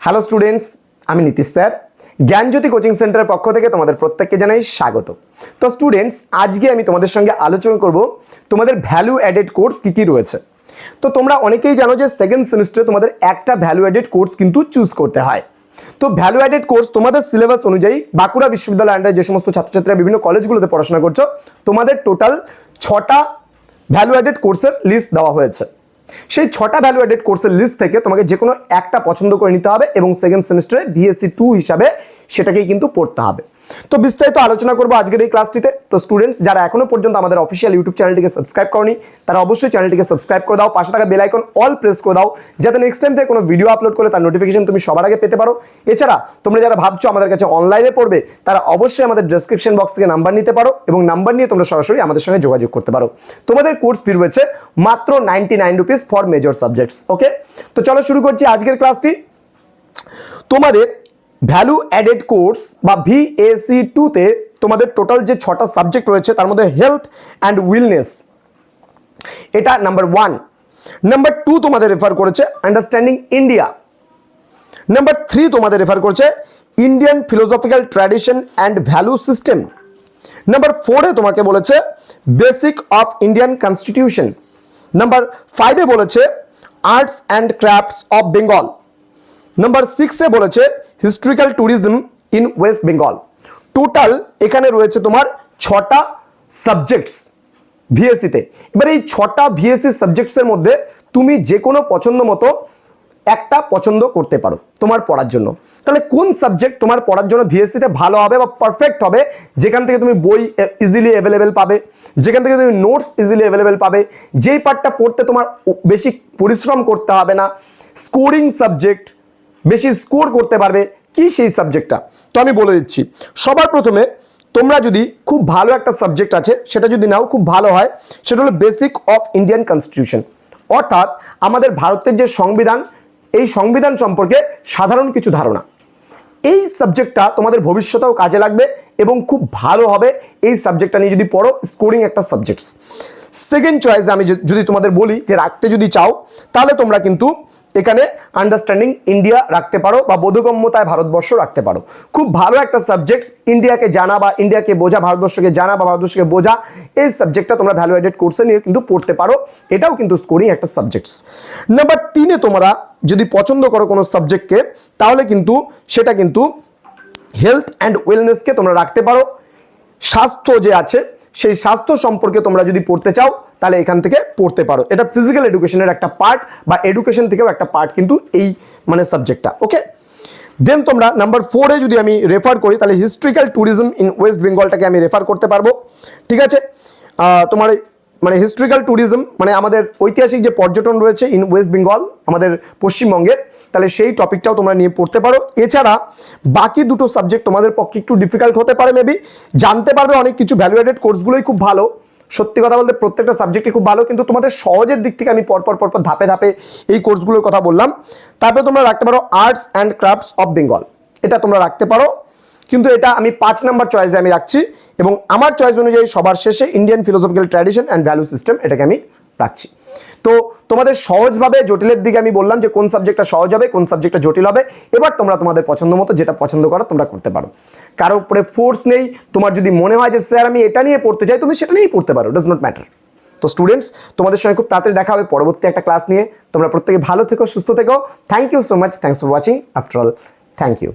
Hello students, আমি Nitish sir জ্ঞানজ্যোতি coaching সেন্টারের পক্ষ থেকে তোমাদের প্রত্যেককে জানাই স্বাগত। তো স্টুডেন্টস, আজকে আমি তোমাদের সঙ্গে আলোচনা করব তোমাদের ভ্যালু অ্যাডেড কোর্স কী কী রয়েছে। তো তোমরা অনেকেই জানো যে সেকেন্ড সেমিস্টারে তোমাদের একটা ভ্যালু অ্যাডেড কোর্স কিন্তু চুজ করতে হয়। তো ভ্যালু অ্যাডেড কোর্স তোমাদের সিলেবাস অনুযায়ী বাঁকুড়া বিশ্ববিদ্যালয় আন্ডারে যে সমস্ত ছাত্রছাত্রীরা বিভিন্ন কলেজগুলোতে পড়াশোনা করছো, তোমাদের টোটাল 6টা ভ্যালু অ্যাডেড কোর্সের লিস্ট দেওয়া হয়েছে। সেই 6টা ভ্যালু অ্যাডেড কোর্সের লিস্ট থেকে তোমাকে যে কোনো একটা পছন্দ করে নিতে হবে এবং সেকেন্ড সেমিস্টারে ভিএসসি 2 হিসাবে সেটাকেই কিন্তু পড়তে হবে। তো বিস্তারিত আলোচনা করবো আজকের এই ক্লাসটিতে। তো স্টুডেন্টস, যারা এখনো পর্যন্ত আমাদের অফিসিয়াল ইউটিউব চ্যানেলটিকে সাবস্ক্রাইব করনি, তারা অবশ্যই চ্যানেলটিকে সাবস্ক্রাইব করে দাও, পাশে থাকা বেল আইকন অল প্রেস করে দাও, যাতে নেক্সট টাইম থেকে কোনো ভিডিও আপলোড করলে তার নোটিফিকেশন তুমি সবার আগে পেতে পারো। এছাড়া তোমরা যারা ভাবছো আমাদের কাছে অনলাইনে পড়বে, তারা অবশ্যই আমাদের ডেসক্রিপশন বক্স থেকে নাম্বার নিতে পারো এবং নাম্বার নিয়ে তোমরা সরাসরি আমাদের সঙ্গে যোগাযোগ করতে পারো। তোমাদের কোর্স ফি রয়েছে মাত্র 99 রুপিস ফর মেজর সাবজেক্টস। ওকে, তো চলো শুরু করছি আজকের ক্লাসটি। তোমাদের ভ্যালু অ্যাডেড কোর্স বা ভিএসি 2 তে তোমাদের টোটাল যে 6টা সাবজেক্ট রয়েছে তার মধ্যে হেলথ অ্যান্ড ওয়েলনেস, এটা নাম্বার 1। নাম্বার 2 তোমাদের রেফার করেছে আন্ডারস্ট্যান্ডিং ইন্ডিয়া। নাম্বার 3 তোমাদের রেফার করেছে Indian philosophical tradition and value system. Number 4 এ তোমাকে বলেছে basic of Indian constitution. Number 5 এ বলেছে arts and crafts of Bengal. Number 6 এ বলেছে historical tourism in West Bengal. Total এখানে রয়েছে তোমার 6টা সাবজেক্টস ভিএসসিতে। এবার এই 6টা ভিএসসি সাবজেক্টসের মধ্যে তুমি যে কোনো পছন্দ মতো একটা পছন্দ করতে পারো তোমার পড়ার জন্য। তাহলে কোন সাবজেক্ট তোমার পড়ার জন্য ভিএসসিতে ভালো হবে বা পারফেক্ট হবে, যেখান থেকে তুমি বই ইজিলি অ্যাভেলেবেল পাবে, যেখান থেকে তুমি নোটস ইজিলি অ্যাভেলেবেল পাবে, যেই পার্টটা পড়তে তোমার বেশি পরিশ্রম করতে হবে না, স্কোরিং সাবজেক্ট, বেশি স্কোর করতে পারবে, কি সেই সাবজেক্টটা? তো আমি বলে দিচ্ছি। সবার প্রথমে তোমরা যদি খুব ভালো একটা সাবজেক্ট আছে সেটা যদি নাও, খুব ভালো হয়, সেটা হলো বেসিক অফ ইন্ডিয়ান কনস্টিটিউশন, অর্থাৎ আমাদের ভারতের যে সংবিধান, এই সংবিধান সম্পর্কে সাধারণ কিছু ধারণা। এই সাবজেক্টটা তোমাদের ভবিষ্যতেও কাজে লাগবে এবং খুব ভালো হবে এই সাবজেক্টটা নিয়ে যদি পড়ো, স্কোরিং একটা সাবজেক্টস। সেকেন্ড চয়েস আমি যদি তোমাদের বলি যে রাখতে যদি চাও, তাহলে তোমরা কিন্তু এখানে আন্ডারস্ট্যান্ডিং ইন্ডিয়া রাখতে পারো বা বোধগম্যতায় ভারতবর্ষ রাখতে পারো। খুব ভালো একটা সাবজেক্টস, ইন্ডিয়াকে জানা বা ইন্ডিয়াকে বোঝা, ভারতবর্ষকে জানা বা ভারতবর্ষকে বোঝা, এই সাবজেক্টটা তোমরা ভ্যালু অ্যাডেড কোর্সে নিয়ে কিন্তু পড়তে পারো। এটাও কিন্তু স্কোরিং একটা সাবজেক্টস। নাম্বার 3 এ তোমরা যদি পছন্দ করো কোনো সাবজেক্টকে, তাহলে কিন্তু সেটা কিন্তু হেলথ অ্যান্ড ওয়েলনেসকে তোমরা রাখতে পারো। স্বাস্থ্য যে আছে, সেই স্বাস্থ্য সম্পর্কে তোমরা যদি পড়তে চাও, তাহলে এখান থেকে পড়তে পারো। এটা ফিজিক্যাল এডুকেশনের একটা পার্ট বা এডুকেশন থেকেও একটা পার্ট কিন্তু এই সাবজেক্টটা। ওকে, দেন তোমরা নাম্বার 4 এ যদি আমি রেফার করি, তাহলে হিস্ট্রিক্যাল ট্যুরিজম ইন ওয়েস্ট বেঙ্গলটাকে আমি রেফার করতে পারবো। ঠিক আছে, তোমার হিস্ট্রিক্যাল ট্যুরিজম মানে আমাদের ঐতিহাসিক যে পর্যটন রয়েছে ইন ওয়েস্ট বেঙ্গল, আমাদের পশ্চিমবঙ্গের, তাহলে সেই টপিকটাও তোমরা নিয়ে পড়তে পারো। এছাড়া বাকি দুটো সাবজেক্ট তোমাদের পক্ষে একটু ডিফিকাল্ট হতে পারে, মেবি জানতে পারবে অনেক কিছু। ভ্যালু অ্যাডেড কোর্সগুলোই খুব ভালো, সত্যি কথা বলতে প্রত্যেকটা সাবজেক্টই খুব ভালো, কিন্তু তোমাদের সহজের দিক থেকে আমি পরপর ধাপে ধাপে এই কোর্সগুলোর কথা বললাম। তারপরে তোমরা রাখতে পারো arts and crafts of Bengal, এটা তোমরা রাখতে পারো, কিন্তু এটা আমি 5 নাম্বার চয়েসে আমি রাখছি এবং আমার চয়েস অনুযায়ী সবার শেষে Indian philosophical tradition and value system, এটাকে আমি রাখছি। তো তোমাদের সহজভাবে জটিলের দিকে আমি বললাম যে কোন সাবজেক্টটা সহজ হবে, কোন সাবজেক্টটা জটিল হবে। এবার তোমরা তোমাদের পছন্দ মতো যেটা পছন্দ করো তোমরা করতে পারো, কারো উপরে ফোর্স নেই। তোমার যদি মনে হয় যে স্যার আমি এটা নিয়ে পড়তে চাই, তুমি সেটা নিয়েই পড়তে পারো, ডাজ নট ম্যাটার। তো স্টুডেন্টস, তোমাদের সঙ্গে খুব তাড়াতাড়ি দেখা হবে পরবর্তী একটা ক্লাস নিয়ে। তোমরা প্রত্যেকে ভালো থেকো, সুস্থ থেকো। Thank you so much, thanks for watching. After all, thank you.